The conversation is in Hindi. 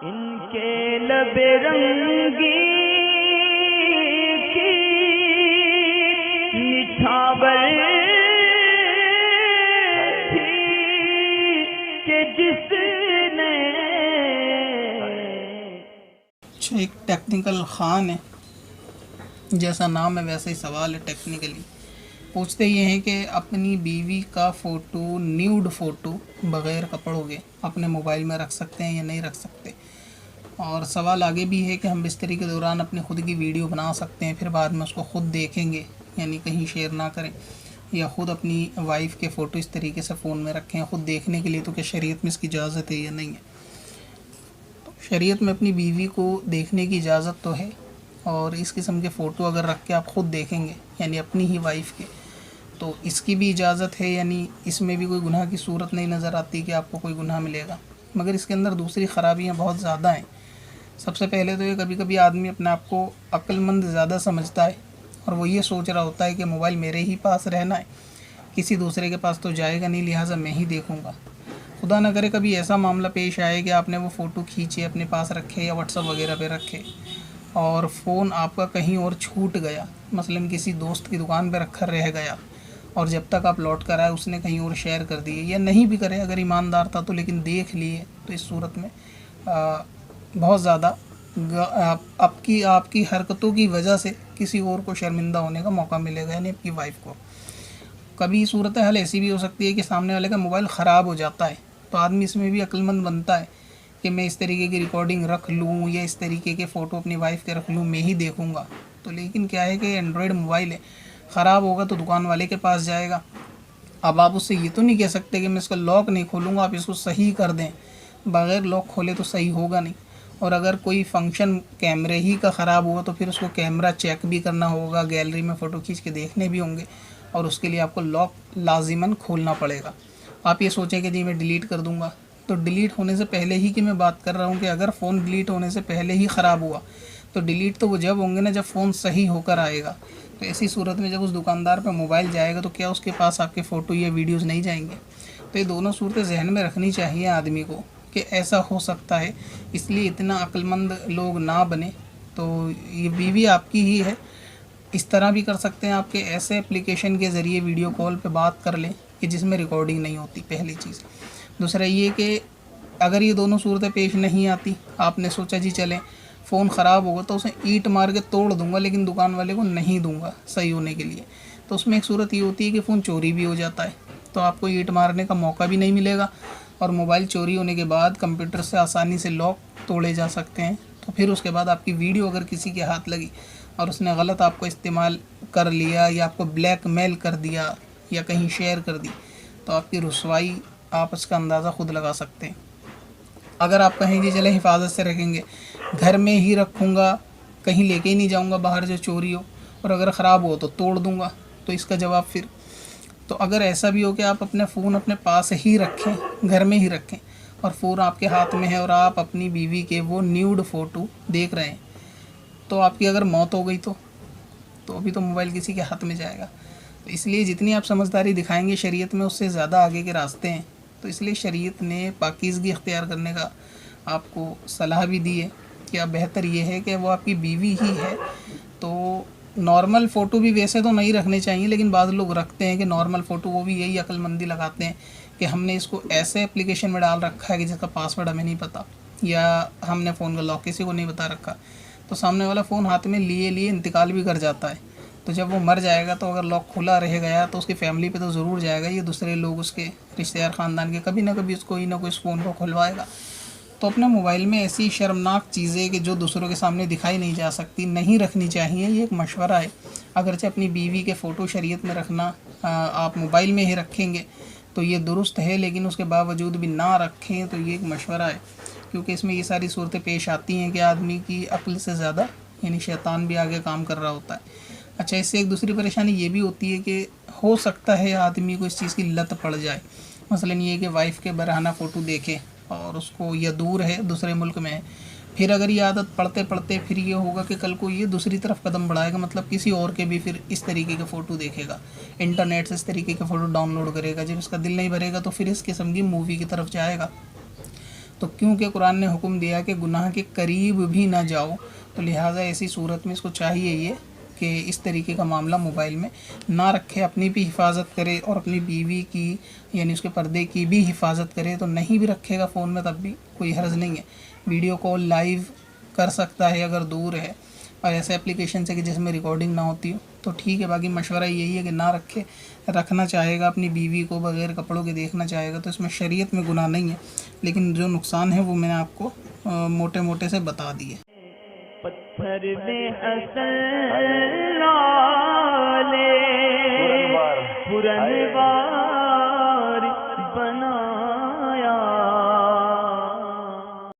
इनके लबे रंगी की निछावर थी कि जिसने। एक टेक्निकल खान है, जैसा नाम है वैसा ही सवाल है। टेक्निकली पूछते ये हैं कि अपनी बीवी का फ़ोटो, न्यूड फ़ोटो बग़ैर कपड़ों के अपने मोबाइल में रख सकते हैं या नहीं रख सकते। और सवाल आगे भी है कि हम बिस्तरी के दौरान अपनी ख़ुद की वीडियो बना सकते हैं, फिर बाद में उसको ख़ुद देखेंगे, यानी कहीं शेयर ना करें, या ख़ुद अपनी वाइफ के फ़ोटो इस तरीके से फ़ोन में रखें ख़ुद देखने के लिए। तो क्या शरीयत में इसकी इजाज़त है या नहीं है? तो शरीयत में अपनी बीवी को देखने की इजाज़त तो है, और इस किस्म के फ़ोटो अगर रख के आप ख़ुद देखेंगे यानी अपनी ही वाइफ के, तो इसकी भी इजाज़त है, यानी इसमें भी कोई गुनाह की सूरत नहीं नज़र आती कि आपको कोई गुनाह मिलेगा। मगर इसके अंदर दूसरी ख़राबियाँ बहुत ज़्यादा हैं। सबसे पहले तो ये कभी कभी आदमी अपने आप को अक्लमंद ज़्यादा समझता है, और वो ये सोच रहा होता है कि मोबाइल मेरे ही पास रहना है, किसी दूसरे के पास तो जाएगा नहीं, लिहाजा मैं ही देखूँगा। खुदा न करे कभी ऐसा मामला पेश आए कि आपने वो फ़ोटो खींचे, अपने पास रखे या व्हाट्सअप वगैरह पे रखे, और फ़ोन आपका कहीं और छूट गया, मसलन किसी दोस्त की दुकान पे रखा रह गया, और जब तक आप लौट कर आए उसने कहीं और शेयर कर दिए, या नहीं भी करे अगर ईमानदार था तो, लेकिन देख लिए, तो इस सूरत में बहुत ज़्यादा आपकी हरकतों की वजह से किसी और को शर्मिंदा होने का मौका मिलेगा, यानी आपकी वाइफ को। कभी सूरत हाल ऐसी भी हो सकती है कि सामने वाले का मोबाइल ख़राब हो जाता है, तो आदमी इसमें भी अक्लमंद बनता है कि मैं इस तरीके की रिकॉर्डिंग रख लूँ या इस तरीके के फ़ोटो अपनी वाइफ के रख लूँ, मैं ही देखूँगा। तो लेकिन क्या है कि एंड्रॉयड मोबाइल है, ख़राब होगा तो दुकान वाले के पास जाएगा। अब आप उससे ये तो नहीं कह सकते कि मैं इसका लॉक नहीं खोलूँगा, आप इसको सही कर दें। बग़ैर लॉक खोले तो सही होगा नहीं। और अगर कोई फंक्शन कैमरे ही का ख़राब हुआ तो फिर उसको कैमरा चेक भी करना होगा, गैलरी में फ़ोटो खींच के देखने भी होंगे, और उसके लिए आपको लॉक लाजिमन खोलना पड़ेगा। आप ये सोचें कि जी मैं डिलीट कर दूँगा, तो डिलीट होने से पहले ही की मैं बात कर रहा हूँ कि अगर फ़ोन डिलीट होने से पहले ही ख़राब हुआ तो डिलीट तो वो जब होंगे ना जब फ़ोन सही होकर आएगा। तो ऐसी सूरत में जब उस दुकानदार पे मोबाइल जाएगा तो क्या उसके पास आपके फ़ोटो या वीडियोज़ नहीं जाएंगे? तो ये दोनों सूरतें जहन में रखनी चाहिए आदमी को कि ऐसा हो सकता है, इसलिए इतना अक्लमंद लोग ना बने। तो ये बीवी आपकी ही है, इस तरह भी कर सकते हैं आपके ऐसे एप्लीकेशन के ज़रिए वीडियो कॉल पे बात कर लें कि जिसमें रिकॉर्डिंग नहीं होती, पहली चीज़। दूसरा ये कि अगर ये दोनों सूरतें पेश नहीं आती, आपने सोचा जी चलें फ़ोन ख़राब होगा तो उसे ईंट मार के तोड़ दूंगा, लेकिन दुकान वाले को नहीं दूंगा सही होने के लिए, तो उसमें एक सूरत ये होती है कि फ़ोन चोरी भी हो जाता है, तो आपको ईंट मारने का मौका भी नहीं मिलेगा, और मोबाइल चोरी होने के बाद कंप्यूटर से आसानी से लॉक तोड़े जा सकते हैं। तो फिर उसके बाद आपकी वीडियो अगर किसी के हाथ लगी और उसने गलत आपको इस्तेमाल कर लिया या आपको ब्लैकमेल कर दिया या कहीं शेयर कर दी, तो आपकी रुसवाई आप उसका अंदाज़ा ख़ुद लगा सकते हैं। अगर आप कहेंगे चले हिफाजत से रखेंगे, घर में ही रखूँगा, कहीं लेके ही नहीं जाऊँगा बाहर जो चोरी हो, और अगर ख़राब हो तो तोड़ दूँगा, तो इसका जवाब फिर तो अगर ऐसा भी हो कि आप अपने फ़ोन अपने पास ही रखें, घर में ही रखें, और फ़ोन आपके हाथ में है और आप अपनी बीवी के वो न्यूड फ़ोटो देख रहे हैं, तो आपकी अगर मौत हो गई तो अभी तो मोबाइल किसी के हाथ में जाएगा। तो इसलिए जितनी आप समझदारी दिखाएंगे शरीयत में, उससे ज़्यादा आगे के रास्ते हैं। तो इसलिए शरीयत ने पाकीज़गी इख्तियार करने का आपको सलाह भी दी है कि अब बेहतर ये है कि वो आपकी बीवी ही है। तो नॉर्मल फ़ोटो भी वैसे तो नहीं रखने चाहिए, लेकिन बाद लोग रखते हैं कि नॉर्मल फ़ोटो, वो भी यही अक्लमंदी लगाते हैं कि हमने इसको ऐसे एप्लीकेशन में डाल रखा है कि जिसका पासवर्ड हमें नहीं पता, या हमने फ़ोन का लॉक किसी को नहीं बता रखा, तो सामने वाला फ़ोन हाथ में लिए इंतकाल भी कर जाता है। तो जब वो मर जाएगा तो अगर लॉक खुला रह गया तो उसकी फ़ैमिली पे तो ज़रूर जाएगा, ये दूसरे लोग उसके रिश्तेदार ख़ानदान के कभी ना कभी उसको ही ना कोई इस फ़ोन को खुलवाएगा। तो अपने मोबाइल में ऐसी शर्मनाक चीज़ें कि जो दूसरों के सामने दिखाई नहीं जा सकती नहीं रखनी चाहिए। ये एक मशवरा है। अगरचे अपनी बीवी के फ़ोटो शरीयत में रखना आप मोबाइल में ही रखेंगे तो ये दुरुस्त है, लेकिन उसके बावजूद भी ना रखें तो ये एक मशवरा है, क्योंकि इसमें ये सारी सूरतें पेश आती हैं कि आदमी की अक्ल से ज़्यादा यानी शैतान भी आगे काम कर रहा होता है। अच्छा, इससे एक दूसरी परेशानी ये भी होती है कि हो सकता है आदमी को इस चीज़ की लत पड़ जाए। मसलन ये कि वाइफ के बरहाना फ़ोटो देखे और उसको या दूर है दूसरे मुल्क में है, फिर अगर ये आदत पढ़ते पढ़ते फिर ये होगा कि कल को ये दूसरी तरफ कदम बढ़ाएगा, मतलब किसी और के भी फिर इस तरीके के फ़ोटो देखेगा, इंटरनेट से इस तरीके के फ़ोटो डाउनलोड करेगा। जब इसका दिल नहीं भरेगा तो फिर इस किस्म की मूवी की तरफ जाएगा। तो क्योंकि कुरान ने हुक्म दिया कि गुनाह के करीब भी ना जाओ, तो लिहाजा ऐसी सूरत में इसको चाहिए ये कि इस तरीके का मामला मोबाइल में ना रखे, अपनी भी हिफाजत करे और अपनी बीवी की यानी उसके पर्दे की भी हिफाजत करे। तो नहीं भी रखेगा फ़ोन में तब भी कोई हर्ज नहीं है, वीडियो कॉल लाइव कर सकता है अगर दूर है, और ऐसे एप्लीकेशन से कि जिसमें रिकॉर्डिंग ना होती हो तो ठीक है। बाकी मशवरा यही है कि ना रखे, रखना चाहेगा अपनी बीवी को बग़ैर कपड़ों के देखना चाहेगा तो इसमें शरीयत में गुनाह नहीं है, लेकिन जो नुकसान है वो मैंने आपको मोटे मोटे से बता दिए। पत्थर में असल लाले पुरनवार